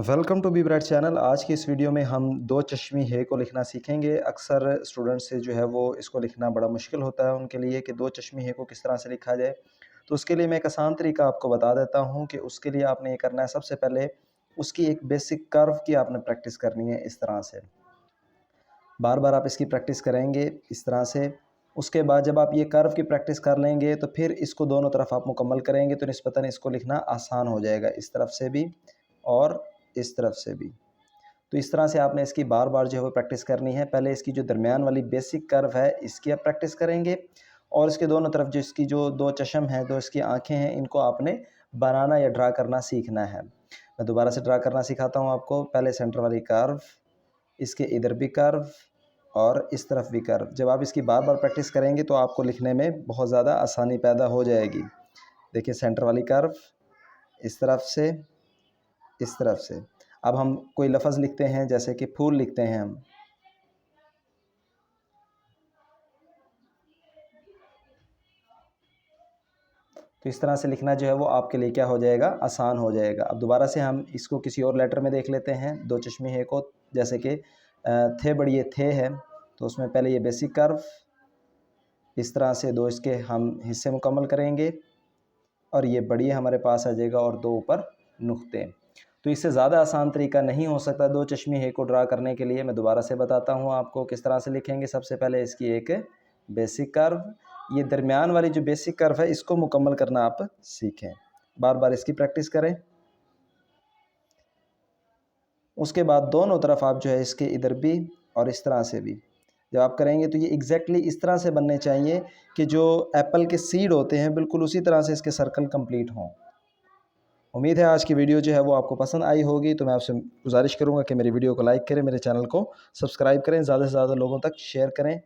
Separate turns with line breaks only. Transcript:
Welcome to be bright channel. आज की इस वीडियो में हम दो चश्मी है को लिखना सीखेंगे। अक्सर स्टूडेंट्स से जो है वो इसको लिखना बड़ा मुश्किल होता है उनके लिए कि दो चश्मी है को किस तरह से लिखा जाए। तो उसके लिए मैं एक आसान तरीका आपको बता देता हूँ कि उसके लिए आपने ये करना है। सबसे पहले उसकी एक बेसिक कर्व की आपने प्रैक्टिस करनी है। इस तरह से बार बार आप इसकी प्रैक्टिस करेंगे इस तरह से। उसके बाद जब आप ये कर्व की प्रैक्टिस कर लेंगे तो फिर इसको दोनों तरफ आप मुकम्मल करेंगे तो निस्बतन इसको लिखना आसान हो जाएगा, इस तरफ से भी और इस तरफ से भी। तो इस तरह से आपने इसकी बार बार जो है वो प्रैक्टिस करनी है। पहले इसकी जो दरमियान वाली बेसिक कर्व है इसकी आप प्रैक्टिस करेंगे और इसके दोनों तरफ जो इसकी जो दो चश्म हैं, दो इसकी आंखें हैं, इनको आपने बनाना या ड्रा करना सीखना है। मैं दोबारा से ड्रा करना सिखाता हूँ आपको। पहले सेंटर वाली कर्व, इसके इधर भी कर्व और इस तरफ भी कर्व। जब आप इसकी बार बार प्रैक्टिस करेंगे तो आपको लिखने में बहुत ज़्यादा आसानी पैदा हो जाएगी। देखिए सेंटर वाली कर्व, इस तरफ से, इस तरफ से। अब हम कोई लफ्ज़ लिखते हैं, जैसे कि फूल लिखते हैं हम। तो इस तरह से लिखना जो है वो आपके लिए क्या हो जाएगा, आसान हो जाएगा। अब दोबारा से हम इसको किसी और लेटर में देख लेते हैं। दो चश्मे है को, जैसे कि थे बड़ी थे है, तो उसमें पहले ये बेसिक कर्व, इस तरह से दो इसके हम हिस्से मुकम्मल करेंगे और ये बड़ी हमारे पास आ जाएगा और दो ऊपर नुक्ते। तो इससे ज़्यादा आसान तरीका नहीं हो सकता दो चश्मी है को ड्रा करने के लिए। मैं दोबारा से बताता हूँ आपको किस तरह से लिखेंगे। सबसे पहले इसकी एक बेसिक कर्व, ये दरमियान वाली जो बेसिक कर्व है इसको मुकम्मल करना आप सीखें। बार बार इसकी प्रैक्टिस करें। उसके बाद दोनों तरफ आप जो है इसके इधर भी और इस तरह से भी जब आप करेंगे तो ये एग्जैक्टली इस तरह से बनने चाहिए कि जो एप्पल के सीड होते हैं बिल्कुल उसी तरह से इसके सर्कल कंप्लीट हों। उम्मीद है आज की वीडियो जो है वो आपको पसंद आई होगी। तो मैं आपसे गुजारिश करूंगा कि मेरी वीडियो को लाइक करें, मेरे चैनल को सब्सक्राइब करें, ज़्यादा से ज़्यादा लोगों तक शेयर करें।